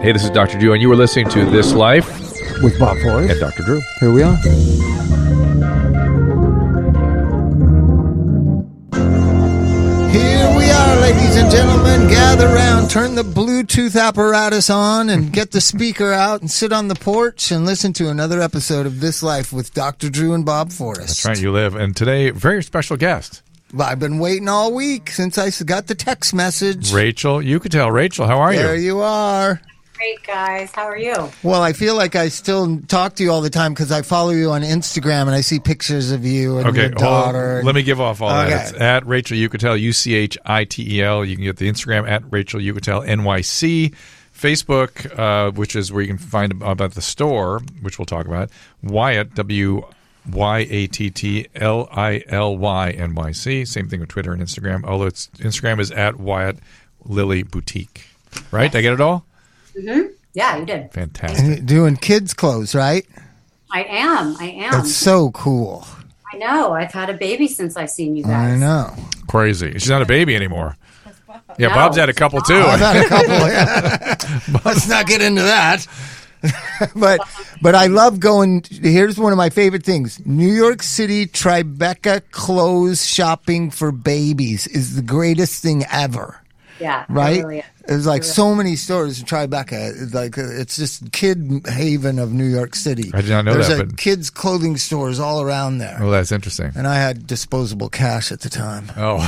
Hey, this is Dr. Drew, and you were listening to This Life with Bob Forrest and Dr. Drew. Here we are. Here we are, ladies and gentlemen. Gather round, turn the Bluetooth apparatus on, and get the speaker out and sit on the porch and listen to another episode of This Life with Dr. Drew and Bob Forrest. That's right, you live. And today, very special guest. I've been waiting all week since I got the text message. Rachel Uchitel. Rachel, how are you? There you are. Great, guys. How are you? Well, I feel like I still talk to you all the time because I follow you on Instagram and I see pictures of you and your daughter. Let me give off all that. It's at Rachel Uchitel, Uchitel. You can get the Instagram at Rachel Uchitel NYC. Facebook, which is where you can find about the store, which we'll talk about. Wyatt, WYATTLILY NYC. Same thing with Twitter and Instagram. Although Instagram is at Wyatt Lily Boutique. Right? Yes. Did I get it all? Mm-hmm. Yeah, you did. Fantastic. And you're doing kids' clothes, right? I am. That's so cool. I know. I've had a baby since I've seen you guys. I know. Crazy. She's not a baby anymore. Yeah, No. Bob's had a couple too. I've had a couple. Yeah. Let's not get into that. but I love going. Here's one of my favorite things: New York City Tribeca clothes shopping for babies is the greatest thing ever. Yeah. Right? It really is. There's like so many stores in Tribeca. It's just kid haven of New York City. I did not know There's that. There's kids' clothing stores all around there. Oh, that's interesting. And I had disposable cash at the time. Oh.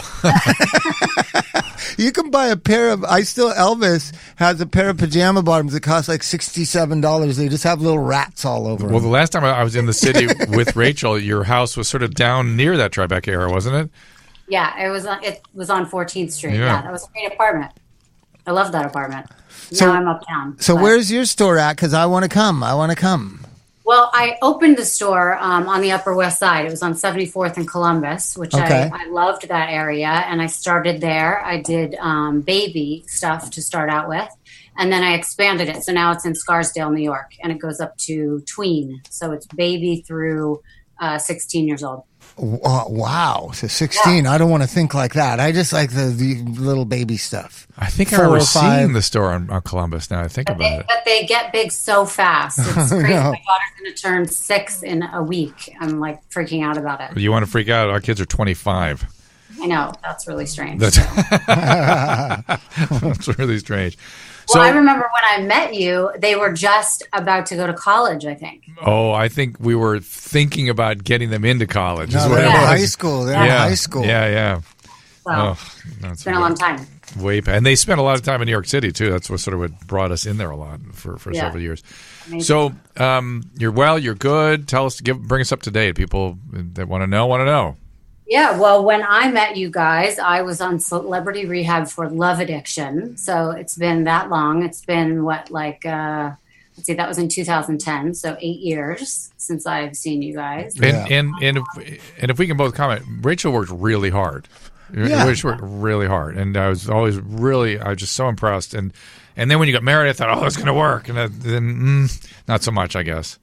You can buy a pair of, Elvis has a pair of pajama bottoms that cost like $67. They just have little rats all over Well, them. the last time I was in the city with Rachel, your house was sort of down near that Tribeca area, wasn't it? Yeah, it was on 14th Street. Yeah. Yeah, that was a great apartment. I love that apartment. So- now I'm uptown. So but- where's your store at? Because I want to come. Well, I opened the store on the Upper West Side. It was on 74th and Columbus, which Okay. I loved that area. And I started there. I did baby stuff to start out with. And then I expanded it. So now it's in Scarsdale, New York. And it goes up to tween. So it's baby through 16 years old. Wow. So 16. Yeah. I don't want to think like that. I just like the little baby stuff. I think I remember seeing the store on Columbus now I think about it. But they get big so fast. It's crazy. No. My daughter's going to turn 6 in a week. I'm like freaking out about it. You want to freak out? Our kids are 25. I know. That's really strange. That's really strange. Well, I remember when I met you, they were just about to go to college, I think. Oh, I think we were thinking about getting them into college. No, is what they're it in was. high school. They're in high school. Yeah. So it's been a long time. And they spent a lot of time in New York City, too. That's what sort of what brought us in there a lot for several years. Amazing. So you're good. Tell us, bring us up to date. People that want to know. Yeah, well, when I met you guys, I was on celebrity rehab for love addiction. So it's been that long. It's been that was in 2010. So 8 years since I've seen you guys. And if we can both comment, Rachel worked really hard. Yeah. Rachel worked really hard, and I was just so impressed. And then when you got married, I thought, it's going to work, and then not so much, I guess.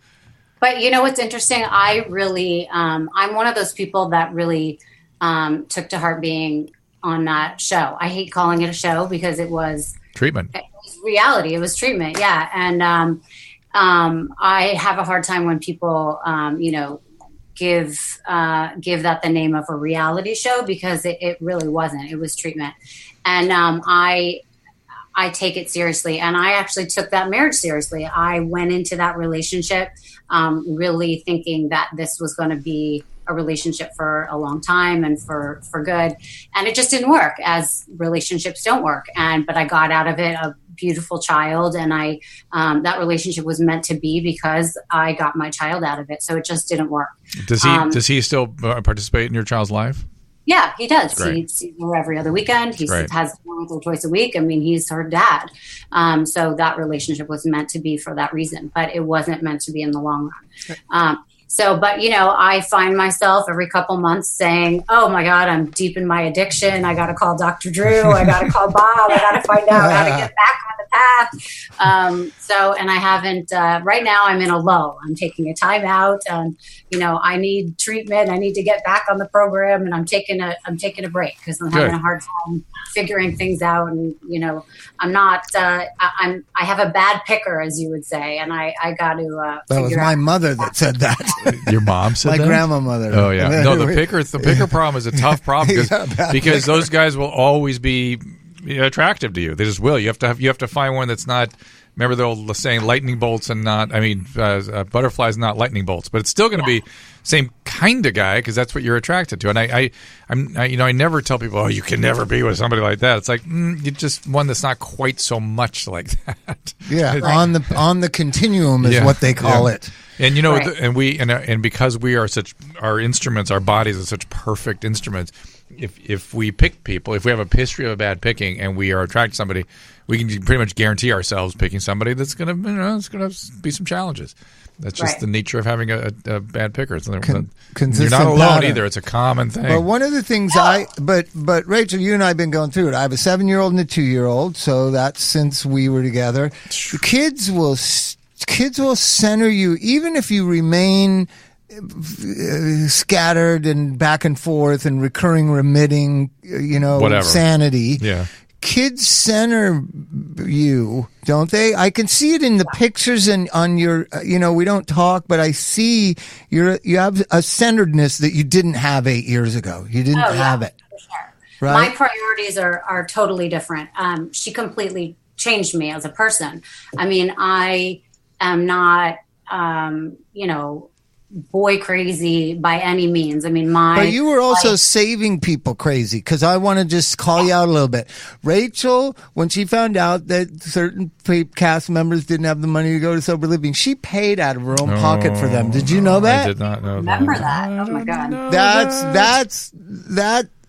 But you know what's interesting? I really, I'm one of those people that really took to heart being on that show. I hate calling it a show because it was treatment. It was reality. It was treatment. Yeah. And I have a hard time when people, give that the name of a reality show because it really wasn't. It was treatment. And I take it seriously. And I actually took that marriage seriously. I went into that relationship really thinking that this was going to be a relationship for a long time and for good. And it just didn't work, as relationships don't work. But I got out of it a beautiful child, and that relationship was meant to be because I got my child out of it. So it just didn't work. Does he still participate in your child's life? Yeah, he does. He sees her every other weekend. He has dinner with her twice a week. I mean, he's her dad. So that relationship was meant to be for that reason, but it wasn't meant to be in the long run. So, but I find myself every couple months saying, "Oh my God, I'm deep in my addiction. I got to call Dr. Drew. I got to call Bob. I got to find out how to get back on the path." And I haven't. Right now, I'm in a lull. I'm taking a time out. I need treatment. I need to get back on the program, and I'm taking a break because I'm having a hard time figuring things out. And I'm not. I have a bad picker, as you would say, and I got to. That was my mother that said that. Your mom said my that? grandmother. Oh yeah. No, the picker problem is a tough problem because those guys will always be attractive to you. They just will. You have to find one that's not. Remember the old saying, lightning bolts and not. Butterflies, not lightning bolts. But it's still going to be same kind of guy because that's what you're attracted to. And I never tell people, oh, you can never be with somebody like that. It's like you just one that's not quite so much like that. Yeah, on the continuum is what they call it. And and because we are our instruments, our bodies are such perfect instruments. If we pick people, if we have a history of a bad picking, and we are attracted to somebody, we can pretty much guarantee ourselves picking somebody that's going to it's going to be some challenges. That's just the nature of having a bad picker. You're not alone pattern. Either. It's a common thing. But one of the things but Rachel, you and I have been going through it. I have a 7-year-old and a 2-year-old, so that's since we were together. The kids will center you, even if you remain scattered and back and forth and recurring remitting, whatever. Sanity. Yeah. Kids center you, don't they? I can see it in the pictures and on your, we don't talk, but I see you have a centeredness that you didn't have 8 years ago. You didn't have it. For sure. Right? My priorities are totally different. She completely changed me as a person. I mean, I am not, boy crazy by any means. I mean, but you were also saving people crazy, because I want to just call you out a little bit. Rachel, when she found out that certain cast members didn't have the money to go to sober living, she paid out of her own pocket for them. Did you know that? I did not know Remember that. Oh my God.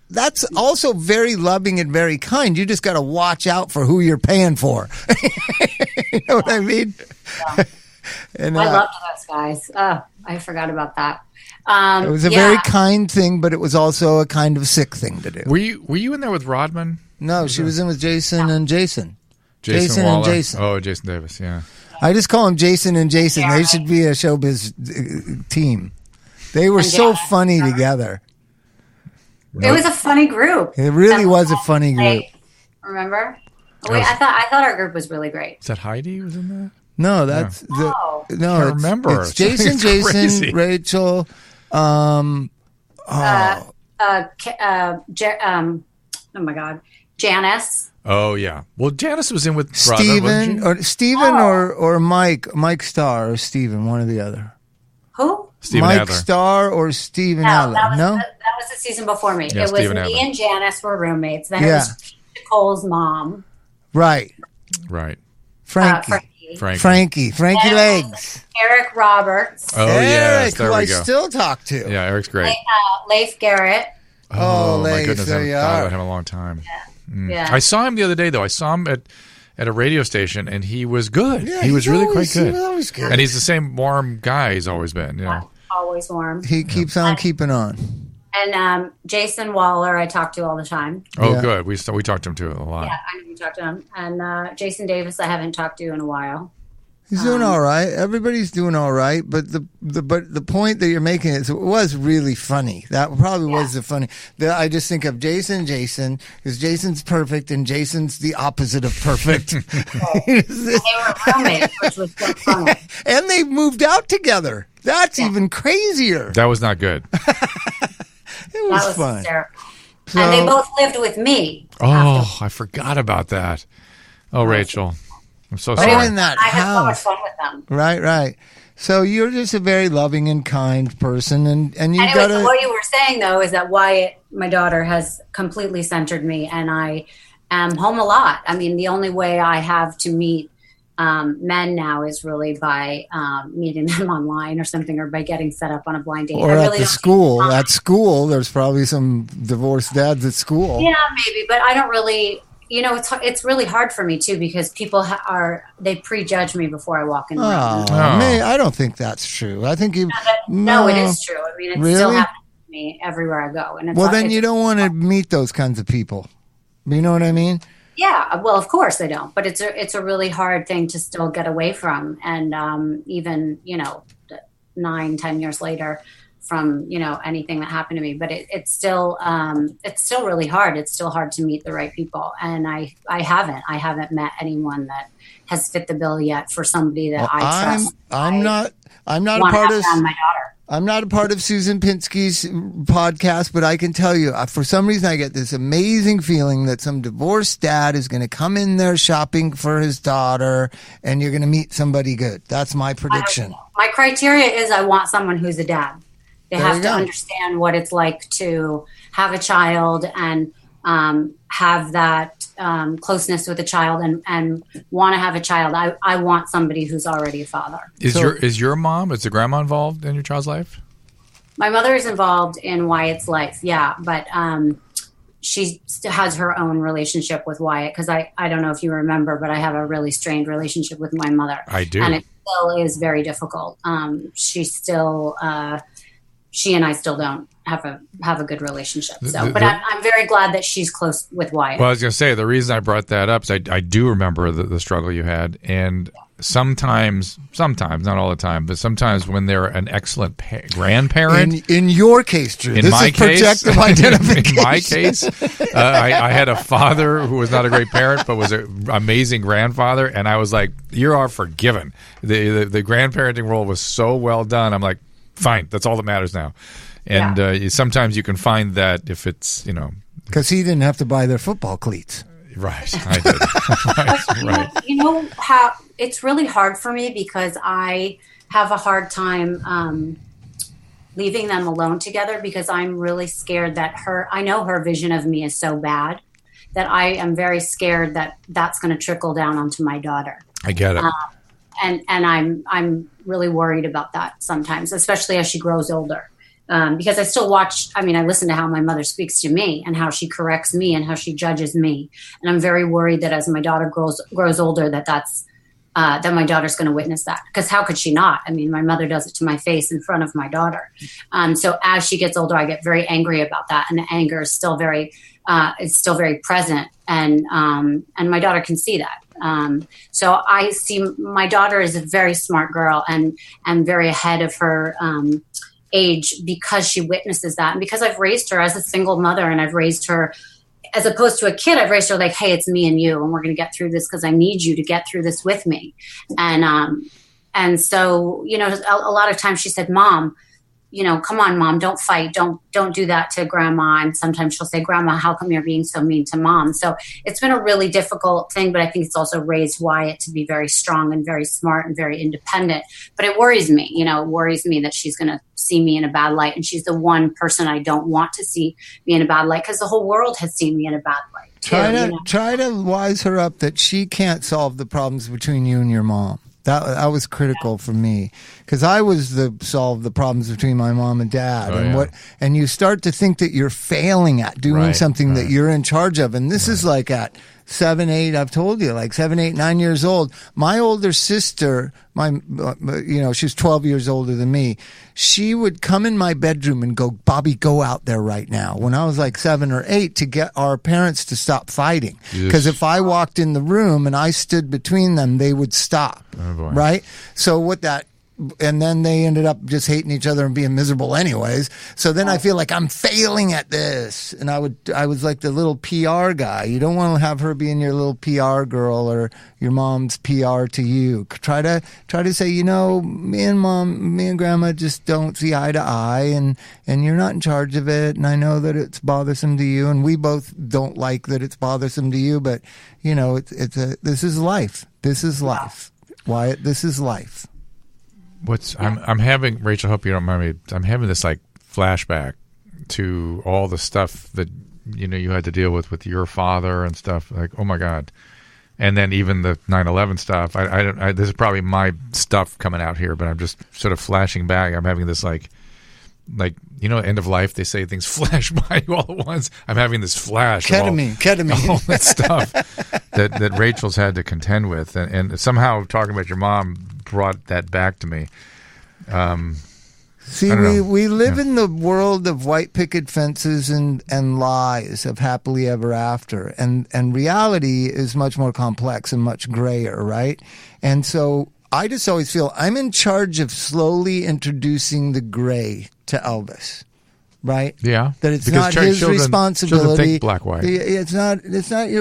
That's also very loving and very kind. You just got to watch out for who you're paying for. You know what I mean? Yeah. And I loved those guys. I forgot about that. It was a very kind thing, but it was also a kind of sick thing to do. Were you in there with Rodman? No, she was in with Jason and Jason. Jason and Waller? Jason. Oh, Jason Davis, yeah. I just call them Jason and Jason. Yeah, they should be a showbiz team. They were so funny together. It was a funny group. It really was a funny group. Remember? Wait, I thought our group was really great. Is that Heidi was in that? No, that's I remember. It's Jason, Jason, Rachel. Oh my God, Janice. Oh yeah. Well, Janice was in with Steven or Mike Starr or Steven, one or the other. Who? Steven Mike Adler. Starr or Steven Adler? That was the season before me. Yeah, it was Steven me Adler. and Janice were roommates. Then it was Nicole's mom. Right. Frankie Legs. Eric Roberts. Oh, yes. There we I go. still talk to. Yeah, Eric's great. Leif Garrett. Oh, my Leif, goodness. there you I've thought are. about him a long time. Yeah. I saw him the other day, though. I saw him at a radio station, and he was good. Yeah, he was really quite good. He was always good. And he's the same warm guy he's always been. Always warm. He keeps on keeping on. And Jason Waller, I talk to all the time. Oh, good. We talked to him, too, a lot. Yeah, I know we talked to him. And Jason Davis, I haven't talked to in a while. He's doing all right. Everybody's doing all right. But the point that you're making is it was really funny. That probably was the funny. I just think of Jason, because Jason's perfect and Jason's the opposite of perfect. They were roommates, which was so funny. And they moved out together. That's even crazier. That was not good. It was fun. Hysterical. So, and they both lived with me. Oh, I forgot about that. Oh, Rachel. I'm so sorry. In that I house. had so much fun with them. Right. So you're just a very loving and kind person, and you got to. What you were saying though is that Wyatt, my daughter, has completely centered me, and I am home a lot. I mean, the only way I have to meet men now is really by meeting them online or something, or by getting set up on a blind date. Or at the school. At school, there's probably some divorced dads at school. Yeah, maybe, but I don't really. it's really hard for me too, because people they prejudge me before I walk in the room. I don't think that's true. I think no, it is true. I mean, it still happens to me everywhere I go. And then you don't want to meet those kinds of people. You know what I mean? Yeah, well, of course I don't, but it's a really hard thing to still get away from. And even, 9-10 years later from, anything that happened to me, but it's still really hard. It's still hard to meet the right people. And I haven't met anyone that has fit the bill yet for somebody that I trust. I'm not a part of my daughter. I'm not a part of Susan Pinsky's podcast, but I can tell you, for some reason, I get this amazing feeling that some divorced dad is going to come in there shopping for his daughter, and you're going to meet somebody good. That's my prediction. My criteria is I want someone who's a dad. They have to understand what it's like to have a child and have that closeness with a child and want to have a child. I want somebody who's already a father. Is your mom, is the grandma involved in your child's life? My mother is involved in Wyatt's life, yeah, but she has her own relationship with Wyatt, because I don't know if you remember, but I have a really strained relationship with my mother. I do. And it still is very difficult. She and I still don't have a good relationship. So, but I'm very glad that she's close with Wyatt. Well, I was going to say, the reason I brought that up is I do remember the struggle you had, and sometimes, not all the time, but sometimes when they're an excellent grandparent. In your case, Drew, in my case, projective identification. In my case, I had a father who was not a great parent, but was an amazing grandfather, and I was like, you are forgiven. The grandparenting role was so well done. I'm like, fine, that's all that matters now. And sometimes you can find that if it's, because he didn't have to buy their football cleats. Right, I did. right. You know how it's really hard for me, because I have a hard time leaving them alone together, because I'm really scared that I know her vision of me is so bad that I am very scared that that's going to trickle down onto my daughter. I get it. And I'm really worried about that sometimes, especially as she grows older. Because I still I listen to how my mother speaks to me and how she corrects me and how she judges me. And I'm very worried that as my daughter grows older, that my daughter's going to witness that. Because how could she not? I mean, my mother does it to my face in front of my daughter. So as she gets older, I get very angry about that. And the anger is still very present. And my daughter can see that. So I see my daughter is a very smart girl and very ahead of her age, because she witnesses that, and because I've raised her as a single mother, and I've raised her as opposed to a kid. I've raised her like, hey, it's me and you, and we're going to get through this because I need you to get through this with me. And so, a lot of times she said, Mom, come on, Mom, don't fight. Don't do that to Grandma. And sometimes she'll say, Grandma, how come you're being so mean to Mom? So it's been a really difficult thing, but I think it's also raised Wyatt to be very strong and very smart and very independent. But it worries me, it worries me that she's going to see me in a bad light. And she's the one person I don't want to see me in a bad light, because the whole world has seen me in a bad light too. Try to wise her up that she can't solve the problems between you and your mom. That was critical for me, because I was solve the problems between my mom and dad, and you start to think that you're failing at doing something that you're in charge of, and this is like at 7, 8. I've told you, like 7, 8, 9 years old. My older sister, she's 12 years older than me. She would come in my bedroom and go, Bobby, go out there right now. When I was like 7 or 8, to get our parents to stop fighting, because if I walked in the room and I stood between them, they would stop. Oh, boy. Right? So and then they ended up just hating each other and being miserable anyways. So then I feel like I'm failing at this. And I was like the little PR guy. You don't want to have her being your little PR girl or your mom's PR to you. Try to say, me and Grandma just don't see eye to eye, and you're not in charge of it. And I know that it's bothersome to you, and we both don't like that it's bothersome to you, but this is life. This is life. Wyatt, this is life. I'm having, Rachel, hope you don't mind me, I'm having this like flashback to all the stuff that you had to deal with your father and stuff, like, oh my God. And then even the 9/11 stuff. I this is probably my stuff coming out here, but I'm just sort of flashing back. I'm having this like like, end of life, they say things flash by you all at once. I'm having this flash. Ketamine. All that stuff that Rachel's had to contend with. And somehow talking about your mom brought that back to me. See, we live in the world of white picket fences and lies of happily ever after. And reality is much more complex and much grayer, right? And so I just always feel I'm in charge of slowly introducing the gray to Elvis. Right? Yeah. That it's not his responsibility. Children think black, white. It's not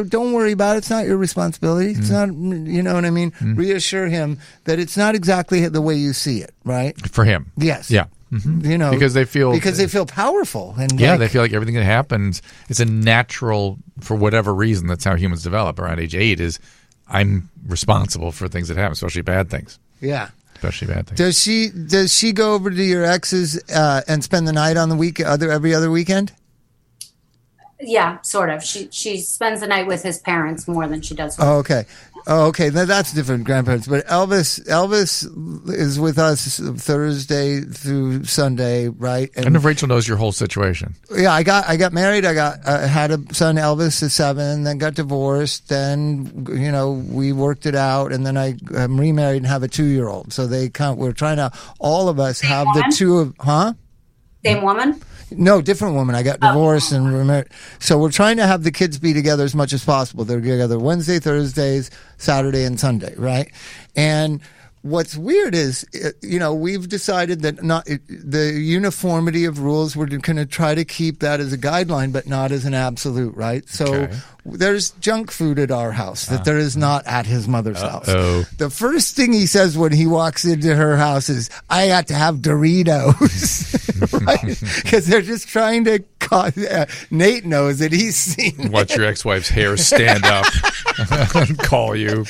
don't worry about it. It's not your responsibility. It's not, you know what I mean? Reassure him that it's not exactly the way you see it, right? For him. Yes. Yeah. Because they feel powerful. And they feel like everything that happens is a natural, for whatever reason, that's how humans develop around age 8 is I'm responsible for things that happen, especially bad things. Yeah. Especially bad things. Does she go over to your ex's and spend the night on the every other weekend? Yeah, sort of. She spends the night with his parents more than she does with okay. That's different, grandparents. But Elvis is with us Thursday through Sunday, right? And if Rachel knows your whole situation. Yeah, I got married. I had a son, Elvis, at 7. Then got divorced. Then we worked it out, and then I'm remarried and have a 2-year-old. So we're trying to all of us have the two of Same woman. No, different woman. I got divorced and remarried. So we're trying to have the kids be together as much as possible. They're together Wednesday, Thursdays, Saturday, and Sunday, right? And what's weird is, we've decided that the uniformity of rules, we're going to try to keep that as a guideline, but not as an absolute, right? So there's junk food at our house that there is not at his mother's house. The first thing he says when he walks into her house is, I got to have Doritos. Right? Because they're just trying to Nate knows that he's seen watch your ex-wife's hair stand up and call you.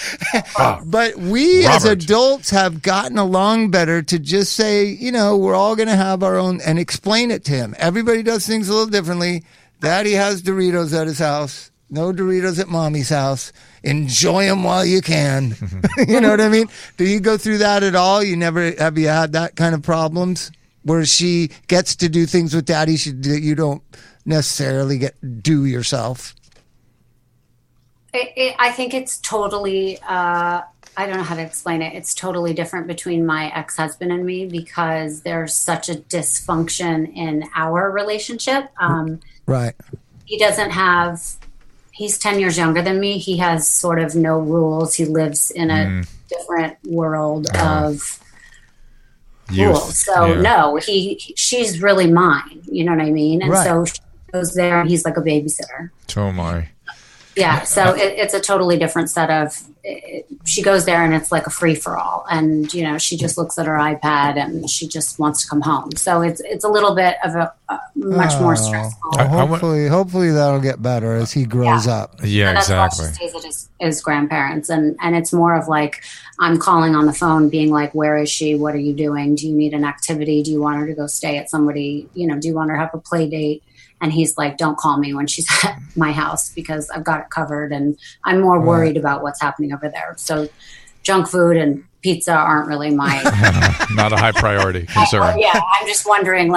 But we as adults have gotten along better to just say, we're all going to have our own, and explain it to him. Everybody does things a little differently. Daddy has Doritos at his house. No Doritos at mommy's house. Enjoy them while you can. You know what I mean? Do you go through that at all? Have you had that kind of problems where she gets to do things with daddy that you don't necessarily do yourself? I think it's totally, I don't know how to explain it. It's totally different between my ex-husband and me because there's such a dysfunction in our relationship. Right. He's 10 years younger than me. He has sort of no rules. He lives in a different world of rules. So no, she's really mine. You know what I mean? And so she goes there and he's like a babysitter. Oh my. Yeah, so it's a totally different set of. She goes there and it's like a free for all, and she just looks at her iPad and she just wants to come home. So it's a little bit of a much more stressful. Hopefully that'll get better as he grows up. Yeah, that's exactly. why she stays at his grandparents, and it's more of like I'm calling on the phone, being like, "Where is she? What are you doing? Do you need an activity? Do you want her to go stay at somebody? Do you want her to have a play date?" And he's like, don't call me when she's at my house because I've got it covered and I'm more worried about what's happening over there. So junk food and pizza aren't really my... Not a high priority concern. Yeah, I'm just wondering,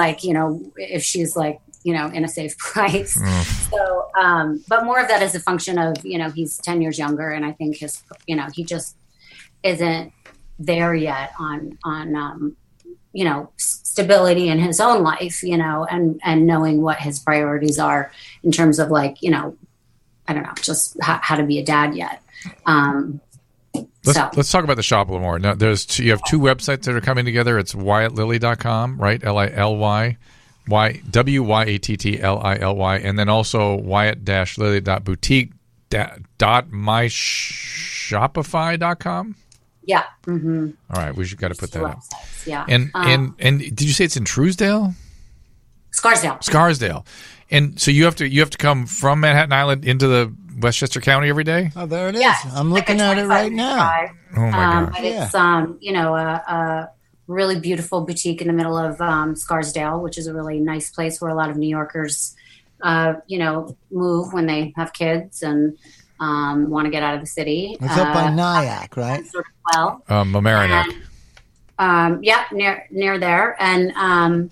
if she's in a safe place. So, but more of that is a function of, he's 10 years younger and I think he just isn't there yet on stability in his own life, and knowing what his priorities are in terms of I don't know, just how to be a dad yet. Let's talk about the shop a little more. Now, you have 2 websites that are coming together. It's WyattLilly.com, right? WYATTLILY, and then also Wyatt-Lilly.boutique.myshopify.com. Yeah. Mm-hmm. All right, we should got to put that up. Yeah. And did you say it's in Truesdale? Scarsdale. And so you have to come from Manhattan Island into the Westchester County every day? Oh, there it is. Yeah, I'm looking at it right now. Oh my God. But it's a really beautiful boutique in the middle of Scarsdale, which is a really nice place where a lot of New Yorkers move when they have kids and want to get out of the city. It's up by Nyack, right? Mamaroneck. Yeah, near there. And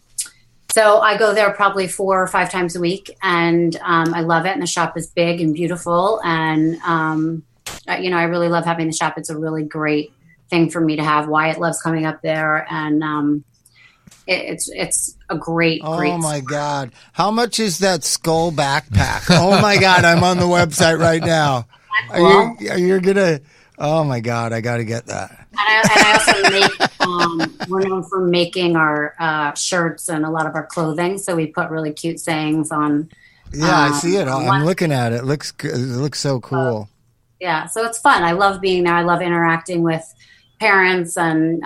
So I go there probably 4 or 5 times a week, and I love it. And the shop is big and beautiful, and I really love having the shop. It's a really great thing for me to have. Wyatt loves coming up there, and it's a great. Oh my God! How much is that skull backpack? Oh my God! I'm on the website right now. Are you gonna? Oh my God! I got to get that. And I also make. We're known for making our shirts and a lot of our clothing, so we put really cute sayings on. Yeah, I see it. I'm looking at it. It looks so cool. Yeah, so it's fun. I love being there. I love interacting with parents and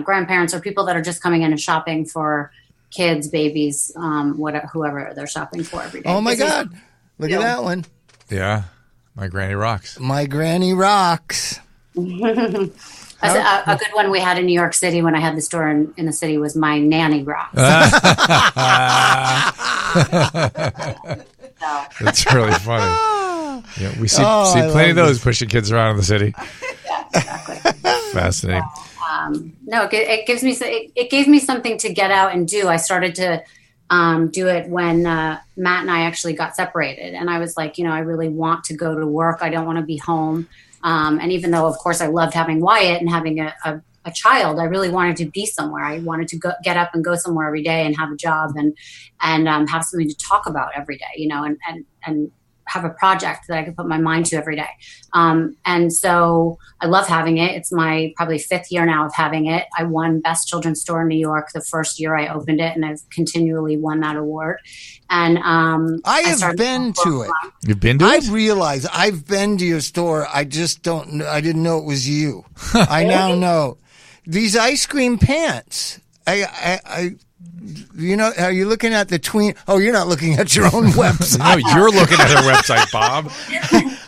grandparents or people that are just coming in and shopping for kids, babies, whoever they're shopping for every day. Oh my God! Look at that one. Yeah, my granny rocks. My granny rocks. A good one we had in New York City when I had the store in the city was my nanny rocks. That's really funny. Yeah, we see plenty of those pushing kids around in the city. Yeah, exactly. Fascinating. No, it gave me something to get out and do. I started to do it when Matt and I actually got separated, and I was like, I really want to go to work. I don't want to be home. And even though, of course, I loved having Wyatt and having a child, I really wanted to be somewhere. I wanted to get up and go somewhere every day and have a job and have something to talk about every day, and have a project that I could put my mind to every day. And so I love having it. It's my probably 5th year now of having it. I won Best Children's Store in New York the first year I opened it, and I've continually won that award. And I have been to it. You've been to it? I realize I've been to your store. I just don't. I didn't know it was you. I now know. These ice cream pants. Are you looking at the tween? Oh, you're not looking at your own website. No, you're looking at her website, Bob.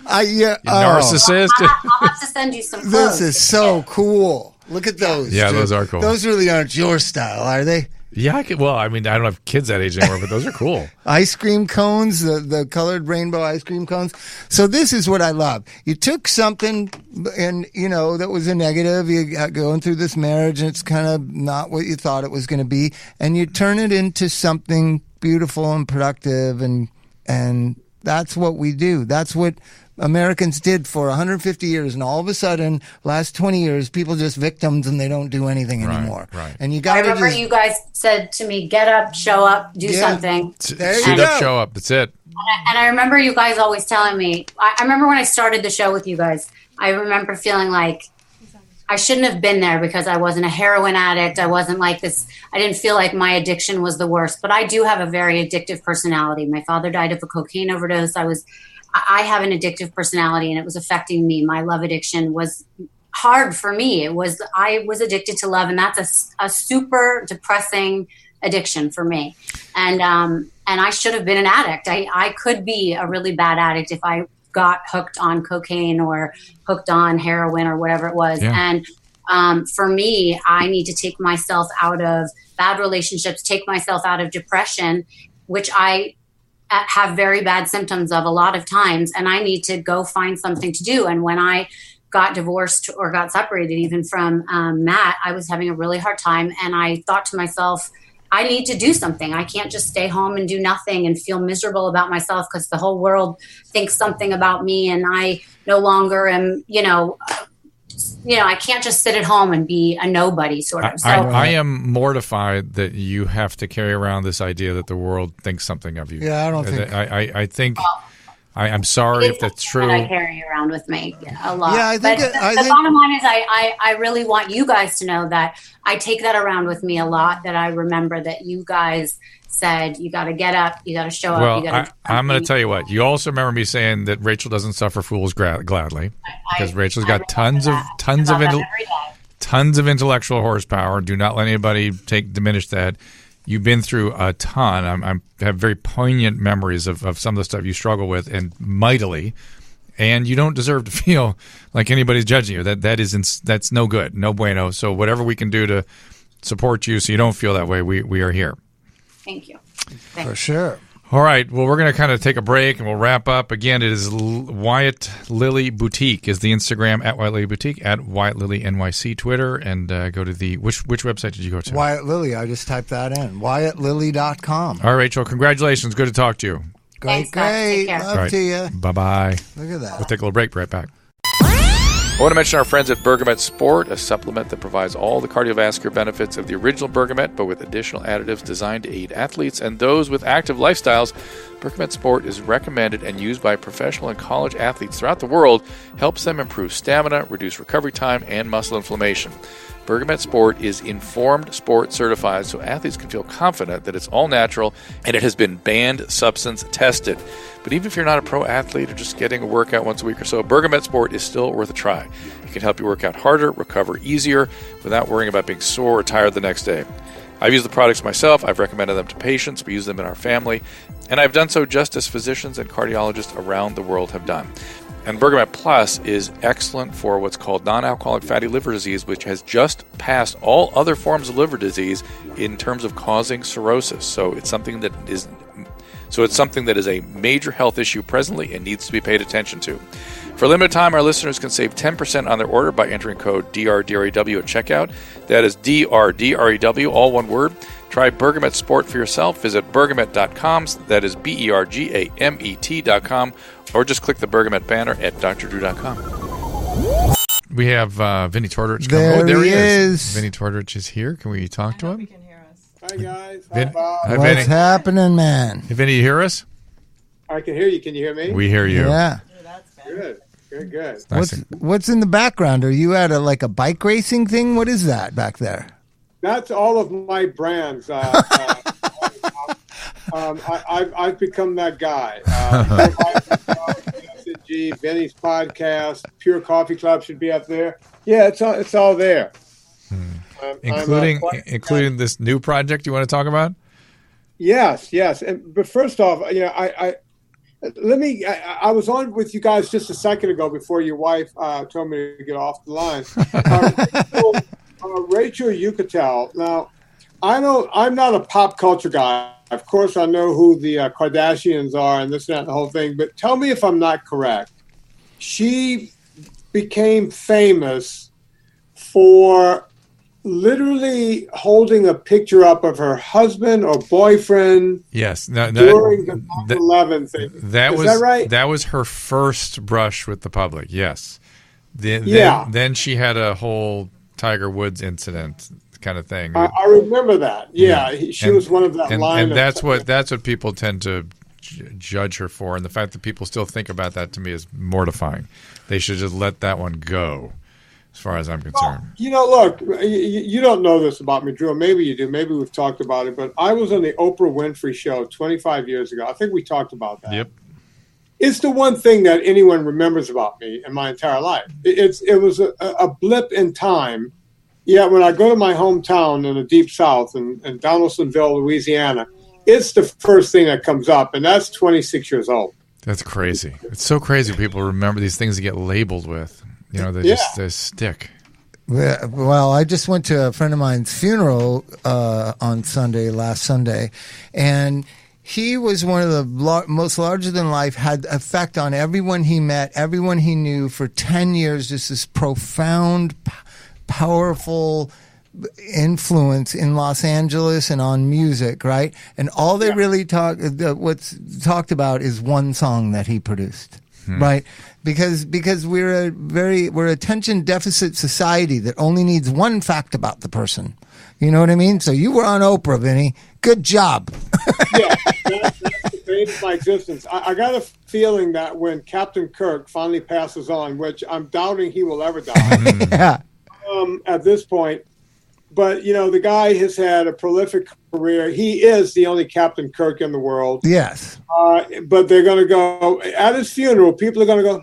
Narcissist. I'll have to send you some clothes. This is so cool. Look at those. Yeah, those are cool. Those really aren't your style, are they? Yeah, I don't have kids that age anymore, but those are cool. Ice cream cones, the colored rainbow ice cream cones. So this is what I love. You took something and, that was a negative. You got going through this marriage and it's kind of not what you thought it was going to be. And you turn it into something beautiful and productive. And that's what we do. That's what Americans did for 150 years, and all of a sudden, last 20 years, people just victims and they don't do anything anymore. Right. And you got. I remember you guys said to me, "Get up, show up, do something." Suit up, show up. That's it. And I remember you guys always telling me. I remember when I started the show with you guys. I remember feeling like I shouldn't have been there because I wasn't a heroin addict. I wasn't like this. I didn't feel like my addiction was the worst. But I do have a very addictive personality. My father died of a cocaine overdose. I have an addictive personality, and it was affecting me. My love addiction was hard for me. I was addicted to love, and that's a super depressing addiction for me. And I should have been an addict. I could be a really bad addict if I got hooked on cocaine or hooked on heroin or whatever it was. Yeah. And for me, I need to take myself out of bad relationships, take myself out of depression, which I have very bad symptoms of a lot of times, and I need to go find something to do. And when I got divorced or got separated even from Matt, I was having a really hard time, and I thought to myself, I need to do something. I can't just stay home and do nothing and feel miserable about myself because the whole world thinks something about me, and I no longer am, I can't just sit at home and be a nobody sort of. So, I am mortified that you have to carry around this idea that the world thinks something of you. Yeah, I don't think. I think. I'm sorry if that's true. I carry around with me a lot. Yeah, I think. The bottom line is, I really want you guys to know that I take that around with me a lot. That I remember that you guys said you got to get up, you got to show up. I'm going to tell you what. You also remember me saying that Rachel doesn't suffer fools gladly because Rachel's got tons of intellectual horsepower. Do not let anybody diminish that. You've been through a ton. I have very poignant memories of some of the stuff you struggle with, and mightily. And you don't deserve to feel like anybody's judging you. That's no good, no bueno. So whatever we can do to support you so you don't feel that way, we are here. Thank you. For sure. All right. Well, we're going to kind of take a break and we'll wrap up. Again, it is Wyatt Lily Boutique is the Instagram at Wyatt Lily Boutique, at Wyatt Lily NYC Twitter, and go to the which website did you go to? Wyatt Lily. I just typed that in. WyattLily.com. All right, Rachel. Congratulations. Good to talk to you. Great. Love to you. Bye-bye. Look at that. We'll take a little break. Be right back. I want to mention our friends at Bergamet Sport, a supplement that provides all the cardiovascular benefits of the original Bergamet, but with additional additives designed to aid athletes and those with active lifestyles. Bergamet Sport is recommended and used by professional and college athletes throughout the world, helps them improve stamina, reduce recovery time, and muscle inflammation. Bergamet Sport is Informed Sport certified, so athletes can feel confident that it's all natural and it has been banned substance tested. But even if you're not a pro athlete or just getting a workout once a week or so, Bergamet Sport is still worth a try. It can help you work out harder, recover easier, without worrying about being sore or tired the next day. I've used the products myself. I've recommended them to patients. We use them in our family. And I've done so just as physicians and cardiologists around the world have done. And Bergamet Plus is excellent for what's called non-alcoholic fatty liver disease, which has just passed all other forms of liver disease in terms of causing cirrhosis. So it's something that is a major health issue presently and needs to be paid attention to. For a limited time, our listeners can save 10% on their order by entering code DRDREW at checkout. That is DRDREW, all one word. Try Bergamet Sport for yourself. Visit bergamet.com. That is BERGAMET.com. Or just click the Bergamet banner at drdrew.com. We have Vinny Tortorich. There he is. Vinny Tortorich is here. Can we talk to him? He can hear us. Hi, guys. Hi, Bob. What's happening, man? Hey, Vinny, you hear us? I can hear you. Can you hear me? We hear you. Yeah. Good. Nice. What's in the background? Are you at a bike racing thing? What is that back there? That's all of my brands. I've become that guy. Vinny's podcast, Pure Coffee Club should be up there. Yeah, it's all there. Including this new project you want to talk about? Yes. But first off, I was on with you guys just a second ago before your wife told me to get off the line. Rachel Uchitel. Now, I'm not a pop culture guy. Of course, I know who the Kardashians are and this and that and the whole thing. But tell me if I'm not correct. She became famous for literally holding a picture up of her husband or boyfriend. Yes, during the 9/11 thing. Is that right? That was her first brush with the public. Yes. Then she had a whole Tiger Woods incident kind of thing. I remember that. Yeah. She was one of that line. And that's what people tend to judge her for. And the fact that people still think about that to me is mortifying. They should just let that one go, as far as I'm concerned. Look, you don't know this about me, Drew. Maybe you do. Maybe we've talked about it. But I was on the Oprah Winfrey Show 25 years ago. I think we talked about that. Yep. It's the one thing that anyone remembers about me in my entire life. It was a blip in time. Yeah, when I go to my hometown in the Deep South in Donaldsonville, Louisiana, it's the first thing that comes up, and that's 26 years old. That's crazy. It's so crazy people remember these things to get labeled with. They stick. Well, I just went to a friend of mine's funeral last Sunday, and he was one of the most larger-than-life, had effect on everyone he met, everyone he knew for 10 years, just this profound, powerful influence in Los Angeles and on music, right? And all they really what's talked about is one song that he produced, right? Because we're attention deficit society that only needs one fact about the person. You know what I mean? So you were on Oprah, Vinny. Good job. Yeah, that's the base of my existence. I got a feeling that when Captain Kirk finally passes on, which I'm doubting he will ever die. Yeah. At this point. But, the guy has had a prolific career. He is the only Captain Kirk in the world. Yes. But they're going to go, at his funeral, people are going to go,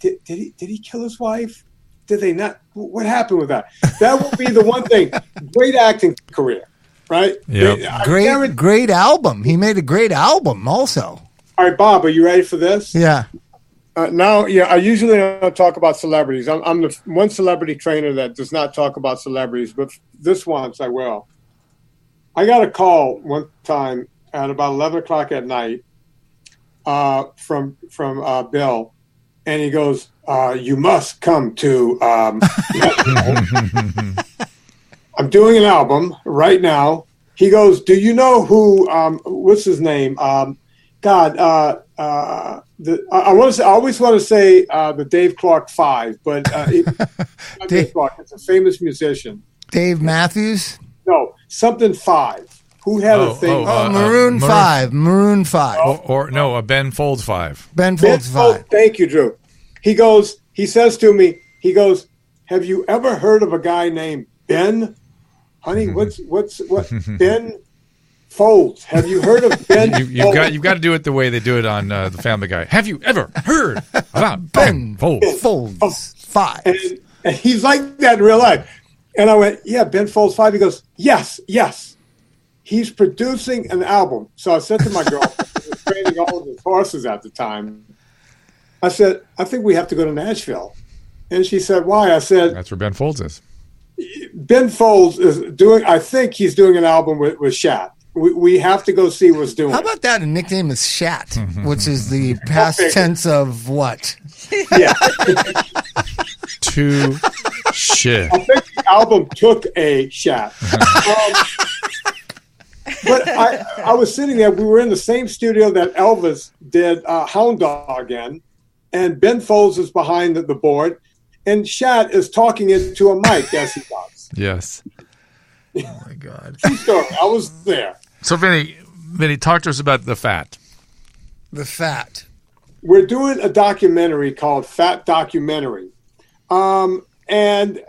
did he kill his wife? Did they not? What happened with that? That will be the one thing. Great acting career, right? Yeah. Great album. He made a great album also. All right, Bob, are you ready for this? Yeah. I usually don't talk about celebrities. I'm the one celebrity trainer that does not talk about celebrities, but this once I will. I got a call one time at about 11 o'clock at night from Bill, and he goes, "You must come to." I'm doing an album right now. He goes, "Do you know who? What's his name? I always want to say the Dave Clark Five, but not Dave Clark. It's a famous musician. Dave Matthews? No, something Five. Who had a thing? Maroon 5. Maroon 5. Or Ben Folds 5. Ben Folds 5. Thank you, Drew. He says to me, have you ever heard of a guy named Ben? Honey, what Ben Folds? Have you heard of Ben? You've got to do it the way they do it on the Family Guy. Have you ever heard about Ben Folds 5? And he's like that in real life. And I went, yeah, Ben Folds 5. He goes, yes. He's producing an album. So I said to my girlfriend, who was training all of his horses at the time, I said, I think we have to go to Nashville. And she said, why? I said, that's where Ben Folds is. Ben Folds is doing, I think he's doing an album with Shat. We have to go see what's doing. How about that? A nickname is Shat, which is the past tense of what? Yeah. To shit. I think the album took a Shat. But I was sitting there. We were in the same studio that Elvis did Hound Dog in, and Ben Folds is behind the board, and Shat is talking into a mic as he does. Yes. Oh, my God. True story. I was there. So, Vinny, talk to us about The Fat. The Fat. We're doing a documentary called Fat Documentary. And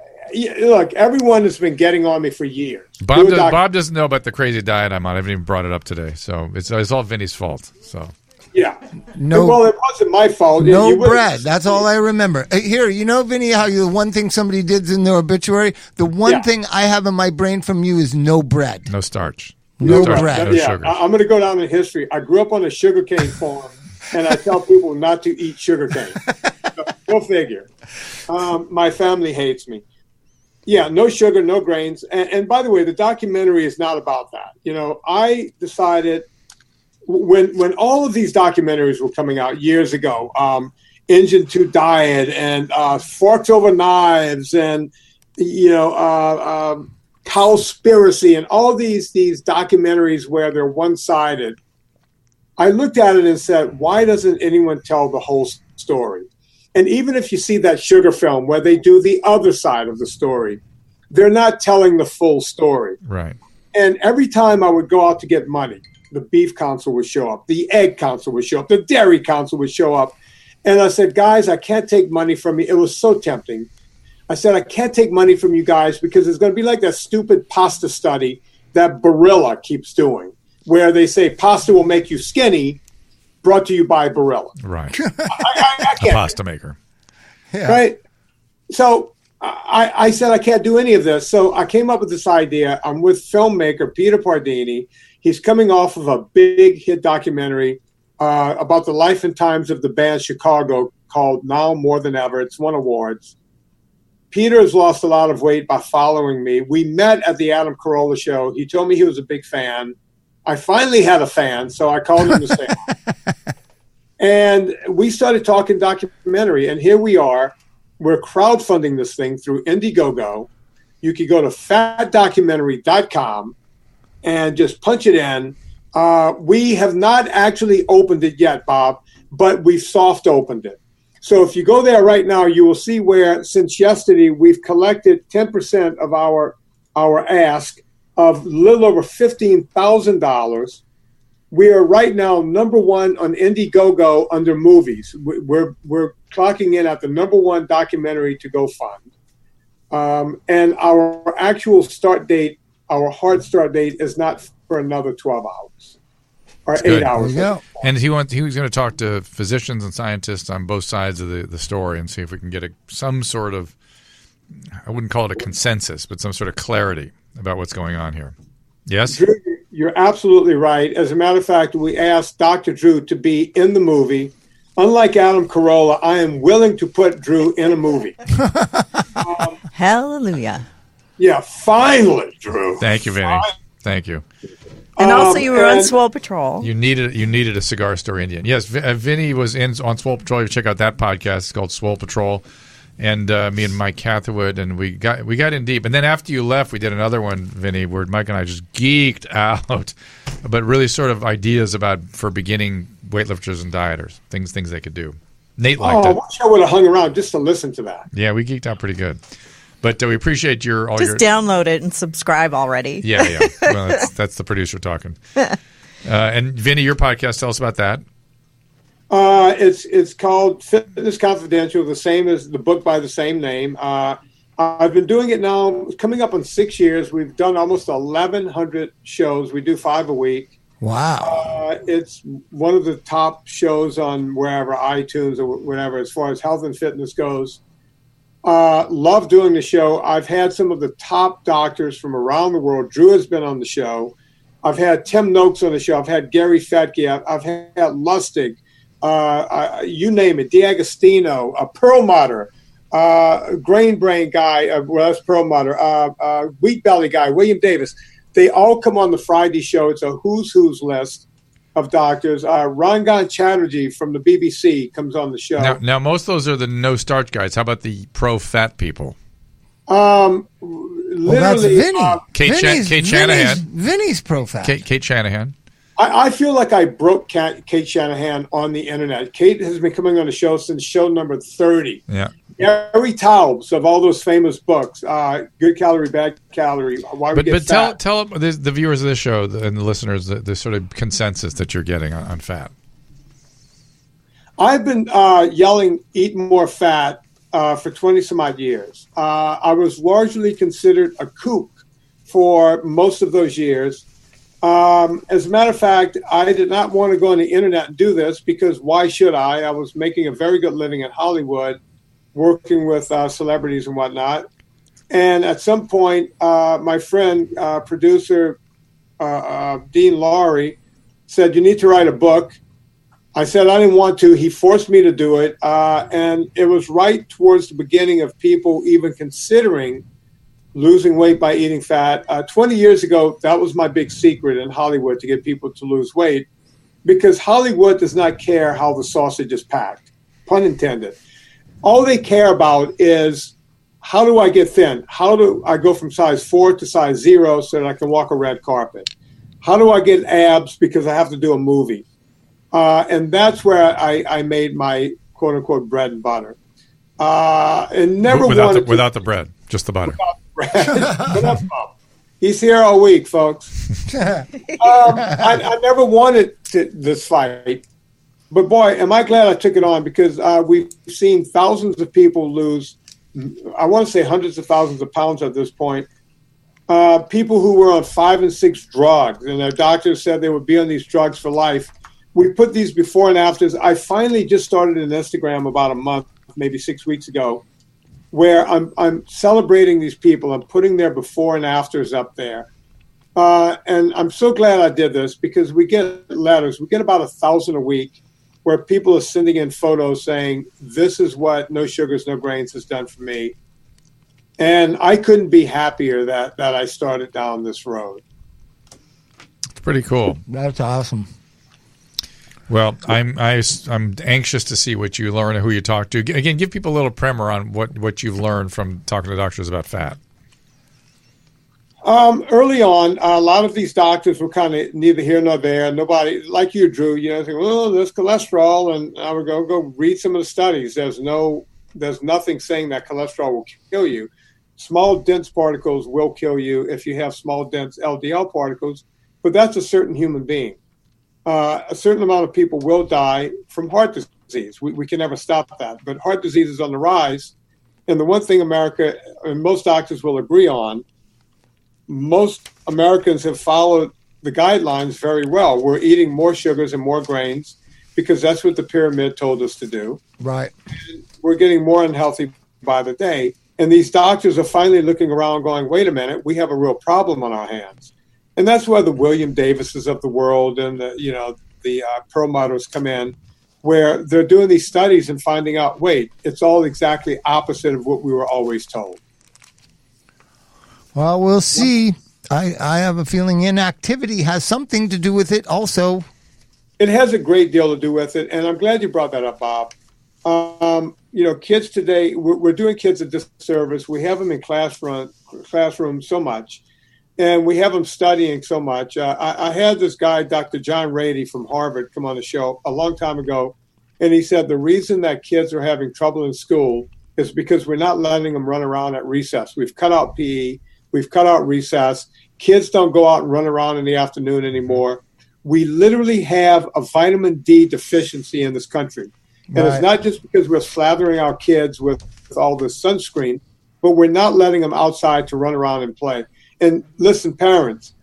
look, everyone has been getting on me for years. Bob doesn't know about the crazy diet I'm on. I haven't even brought it up today. So it's all Vinny's fault. So yeah. Well, it wasn't my fault. No bread. That's all I remember. Here, Vinny, how the one thing somebody did in their obituary, the one thing I have in my brain from you is no bread. No starch. No bread. No sugar. I'm going to go down in history. I grew up on a sugarcane farm, and I tell people not to eat sugarcane. So, go figure. My family hates me. Yeah, no sugar, no grains. And by the way, the documentary is not about that. I decided when all of these documentaries were coming out years ago, Engine 2 Diet and Forks Over Knives and, Cowspiracy and all these documentaries where they're one-sided, I looked at it and said, why doesn't anyone tell the whole story? And even if you see that sugar film where they do the other side of the story, they're not telling the full story. Right. And every time I would go out to get money, the beef council would show up, the egg council would show up, the dairy council would show up. And I said, guys, I can't take money from you. It was so tempting. I said, I can't take money from you guys because it's going to be like that stupid pasta study that Barilla keeps doing, where they say pasta will make you skinny, brought to you by Barilla. Right. I can't. A pasta maker. Yeah. Right. So I said, I can't do any of this. So I came up with this idea. I'm with filmmaker Peter Pardini. He's coming off of a big hit documentary about the life and times of the band Chicago called Now More Than Ever. It's won awards. Peter has lost a lot of weight by following me. We met at the Adam Carolla show. He told me he was a big fan. I finally had a fan, so I called him to say hi. And we started talking documentary, and here we are. We're crowdfunding this thing through Indiegogo. You could go to fatdocumentary.com and just punch it in. We have not actually opened it yet, Bob, but we've soft opened it. So if you go there right now, you will see where since yesterday we've collected 10% of our ask of a little over $15,000. We are right now number one on Indiegogo under movies. We're clocking in at the number one documentary to go fund. And our actual start date, our hard start date, is not for another 12 hours or 8 hours. And he was going to talk to physicians and scientists on both sides of the story and see if we can get some sort of, I wouldn't call it a consensus, but some sort of clarity about what's going on here. Yes? Drew, you're absolutely right. As a matter of fact, we asked Dr. Drew to be in the movie. Unlike Adam Carolla, I am willing to put Drew in a movie. Hallelujah. Yeah, finally, Drew. Thank you, Vinny. Thank you. And also, you were on Swole Patrol. You needed a cigar store Indian. Yes, Vinny was on Swole Patrol. You check out that podcast. It's called Swole Patrol. And me and Mike Catherwood, and we got in deep. And then after you left, we did another one, Vinny, where Mike and I just geeked out, but really sort of ideas for beginning weightlifters and dieters, things they could do. Nate liked it. I wish I would have hung around just to listen to that. Yeah, we geeked out pretty good. But we appreciate your download it and subscribe already. Yeah. Well, that's the producer talking. And Vinny, your podcast, tell us about that. It's called Fitness Confidential, the same as the book by the same name. I've been doing it now, coming up on 6 years. We've done almost 1,100 shows. We do 5 a week. Wow. It's one of the top shows on wherever, iTunes or whatever, as far as health and fitness goes. Love doing the show. I've had some of the top doctors from around the world. Drew has been on the show. I've had Tim Noakes on the show. I've had Gary Fettke. I've had Lustig. You name it. D'Agostino, Perlmutter, Grain Brain guy. That's Perlmutter. Wheat Belly guy. William Davis. They all come on the Friday show. It's a who's list of doctors. Rangan Chatterjee from the BBC comes on the show. Now, most of those are the no starch guys. How about the pro fat people? Literally, that's Vinny. Kate Shanahan. Vinny's pro fat. Kate Shanahan. I feel like I broke Kate Shanahan on the internet. Kate has been coming on the show since show number 30. Yeah. Gary Taubes of all those famous books, Good Calorie, Bad Calorie, Why We Get Fat. Tell the viewers of this show and the listeners the sort of consensus that you're getting on fat. I've been yelling, eat more fat for 20 some odd years. I was largely considered a kook for most of those years. As a matter of fact, I did not want to go on the internet and do this because why should I? I was making a very good living in Hollywood, working with celebrities and whatnot. And at some point, my friend, producer Dean Laurie, said, you need to write a book. I said I didn't want to. He forced me to do it. And it was right towards the beginning of people even considering losing weight by eating fat. 20 years ago, that was my big secret in Hollywood to get people to lose weight because Hollywood does not care how the sausage is packed, pun intended. All they care about is how do I get thin? How do I go from size 4 to size 0 so that I can walk a red carpet? How do I get abs because I have to do a movie? And that's where I made my quote unquote bread and butter. And never without the bread, just the butter. He's here all week, folks. I never wanted this fight, but boy, am I glad I took it on because we've seen thousands of people lose, I want to say hundreds of thousands of pounds at this point. People who were on 5 and 6 drugs, and their doctors said they would be on these drugs for life. We put these before and afters. I finally just started an Instagram about a month, maybe 6 weeks ago, where I'm celebrating these people. I'm putting their before and afters up there. And I'm so glad I did this because we get letters. We get about 1,000 a week where people are sending in photos saying, this is what No Sugars, No Grains has done for me. And I couldn't be happier that I started down this road. It's pretty cool. That's awesome. Well, I'm anxious to see what you learn and who you talk to. Again, give people a little primer on what you've learned from talking to doctors about fat. Early on, a lot of these doctors were kind of neither here nor there. Nobody, like you, Drew, think, well, there's cholesterol, and I would go read some of the studies. There's nothing saying that cholesterol will kill you. Small, dense particles will kill you if you have small, dense LDL particles, but that's a certain human being. A certain amount of people will die from heart disease. We can never stop that, but heart disease is on the rise. And the one thing America and most doctors will agree on, most Americans have followed the guidelines very well. We're eating more sugars and more grains because that's what the pyramid told us to do. Right. And we're getting more unhealthy by the day. And these doctors are finally looking around going, wait a minute, we have a real problem on our hands. And that's where the William Davises of the world and the Perlmutters come in, where they're doing these studies and finding out, wait, it's all exactly opposite of what we were always told. Well, we'll see. I have a feeling inactivity has something to do with it also. It has a great deal to do with it, and I'm glad you brought that up, Bob. Kids today, we're doing kids a disservice. We have them in classrooms so much, and we have them studying so much. I had this guy, Dr. John Rady from Harvard, come on the show a long time ago, and he said the reason that kids are having trouble in school is because we're not letting them run around at recess. We've cut out PE. We've cut out recess. Kids don't go out and run around in the afternoon anymore. We literally have a vitamin D deficiency in this country. And It's not just because we're slathering our kids with all this sunscreen, but we're not letting them outside to run around and play. And listen, parents,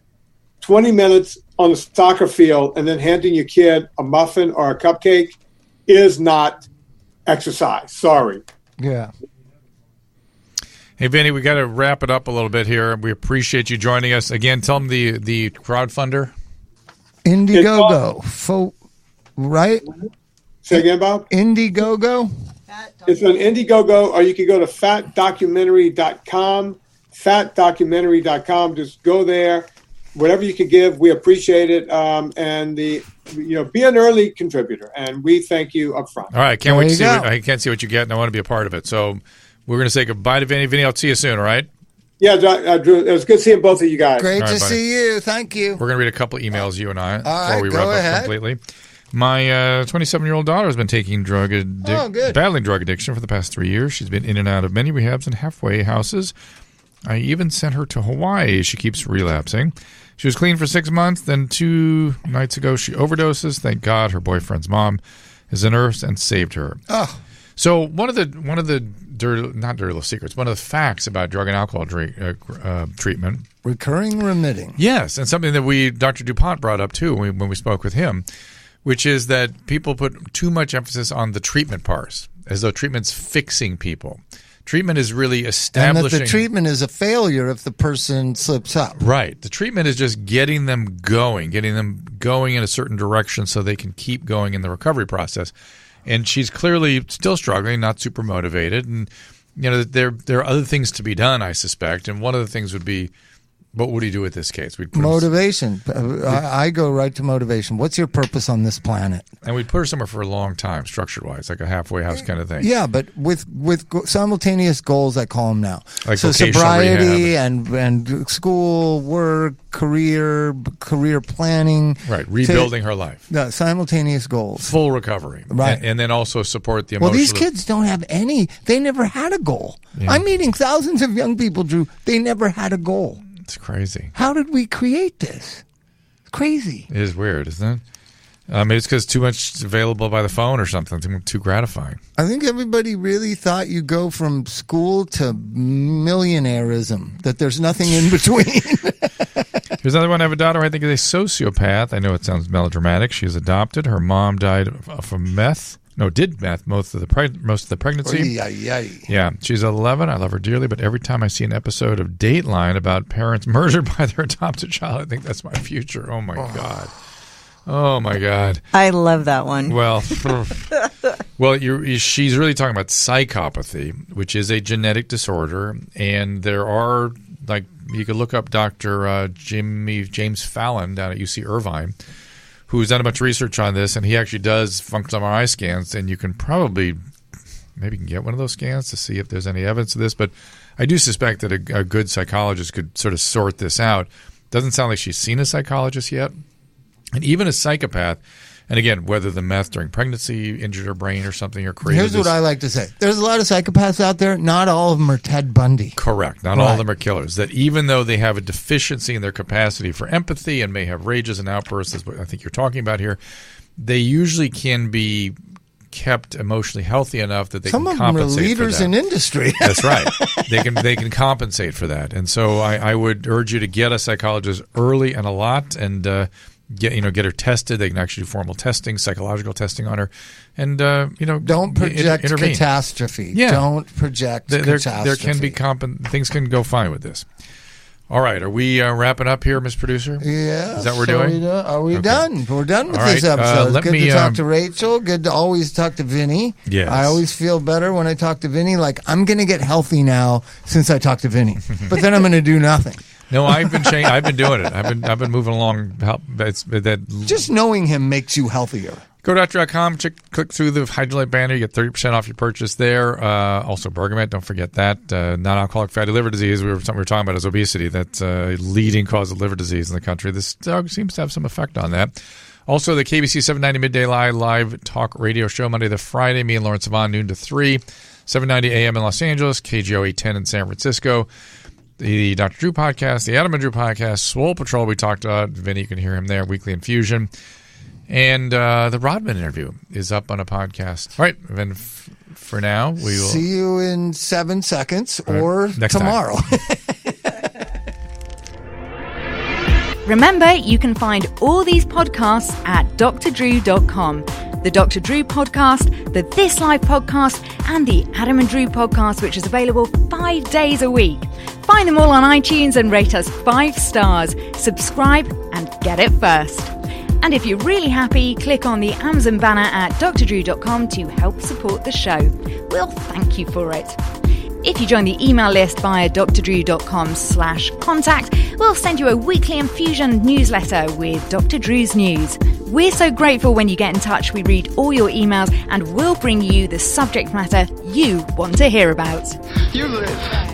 20 minutes on the soccer field and then handing your kid a muffin or a cupcake is not exercise. Sorry. Yeah. Hey, Vinny, we got to wrap it up a little bit here. We appreciate you joining us. Again, tell them the crowdfunder. Indiegogo. Right? Say again, Bob? Indiegogo? It's on Indiegogo, or you can go to fatdocumentary.com. Fatdocumentary.com. Just go there. Whatever you can give, we appreciate it. And be an early contributor, and we thank you up front. All right, can't wait to see. I can't see what you get, and I want to be a part of it. So we're going to say goodbye to Vinny. Vinny, I'll see you soon. All right. Yeah, Drew, it was good seeing both of you guys. Great to see you. Thank you. We're going to read a couple emails, you and I, before we wrap up completely. My 27-year-old daughter has been taking battling drug addiction for the past 3 years. She's been in and out of many rehabs and halfway houses. I even sent her to Hawaii. She keeps relapsing. She was clean for 6 months. Then 2 nights ago, she overdoses. Thank God her boyfriend's mom is a nurse and saved her. Oh. So one of the not dirty little secrets, one of the facts about drug and alcohol treatment. Recurring remitting. Yes, and something that Dr. DuPont brought up too when we spoke with him, which is that people put too much emphasis on the treatment part, as though treatment's fixing people. Treatment is really establishing. And that the treatment is a failure if the person slips up. Right. The treatment is just getting them going in a certain direction so they can keep going in the recovery process. And she's clearly still struggling, not super motivated. And, there are other things to be done, I suspect. And one of the things would be, what would he do with this case? Motivation. I go right to motivation. What's your purpose on this planet? And we'd put her somewhere for a long time, structured-wise, like a halfway house kind of thing. Yeah, but with simultaneous goals, I call them now. Like so sobriety and school, work, career planning. Right, rebuilding her life. No, simultaneous goals. Full recovery. Right. And then also support the emotional. Well, these kids don't have any. They never had a goal. Yeah. I'm meeting thousands of young people, Drew. They never had a goal. It's crazy. How did we create this? It's crazy. It is weird, isn't it? Maybe it's because too much is available by the phone or something, too gratifying. I think everybody really thought you go from school to millionaireism, that there's nothing in between. Here's another one. I have a daughter who I think is a sociopath. I know it sounds melodramatic. She's adopted. Her mom died from meth. No, did meth most of the pregnancy. Yeah, she's 11. I love her dearly, but every time I see an episode of Dateline about parents murdered by their adopted child, I think that's my future. Oh my God. Oh my God. I love that one. Well, she's really talking about psychopathy, which is a genetic disorder, and there are you could look up Dr. James Fallon down at UC Irvine, who's done a bunch of research on this, and he actually does functional MRI scans, and you can maybe get one of those scans to see if there's any evidence of this, but I do suspect that a good psychologist could sort of sort this out. Doesn't sound like she's seen a psychologist yet, and even a psychopath, and again, whether the meth during pregnancy injured her brain or something or created Here's what I like to say. There's a lot of psychopaths out there. Not all of them are Ted Bundy. Correct. Not all of them are killers. That even though they have a deficiency in their capacity for empathy and may have rages and outbursts, is what I think you're talking about here, they usually can be kept emotionally healthy enough that they can compensate for that. Some of them are leaders in industry. That's right. They can compensate for that. And so I would urge you to get a psychologist early and a lot, and get her tested. They can actually do formal testing, psychological testing on her, and don't project catastrophe. Yeah. Don't project catastrophe. There can be things can go fine with this. All right, are we wrapping up here, Ms. Producer? Yeah. Is that what we're doing? Are we done? We're done with this episode. Good to talk to Rachel. Good to always talk to Vinny. Yes. I always feel better when I talk to Vinny. Like, I'm going to get healthy now since I talked to Vinny. But then I'm going to do nothing. No, I've been doing it. I've been moving along. Just knowing him makes you healthier. Go to Doctor.com, click through the Hydrolite banner. You get 30% off your purchase there. Also, Bergamet, don't forget that. Non-alcoholic fatty liver disease, we were talking about is obesity. That's a leading cause of liver disease in the country. This drug seems to have some effect on that. Also, the KBC 790 Midday Live talk radio show, Monday to Friday. Me and Lawrence Savon, noon to 3. 790 AM in Los Angeles, KGO 810 in San Francisco. The Dr. Drew podcast, the Adam and Drew podcast, Swole Patrol, we talked about. Vinny, you can hear him there, Weekly Infusion. And the Rodman interview is up on a podcast. All right, then for now, we will see you in 7 seconds or tomorrow. Remember, you can find all these podcasts at drdrew.com. The Dr. Drew podcast, the This Life podcast, and the Adam and Drew podcast, which is available 5 days a week. Find them all on iTunes and rate us 5 stars. Subscribe and get it first. And if you're really happy, click on the Amazon banner at drdrew.com to help support the show. We'll thank you for it. If you join the email list via drdrew.com/contact, we'll send you a weekly infusion newsletter with Dr. Drew's news. We're so grateful when you get in touch. We read all your emails and we'll bring you the subject matter you want to hear about. You live.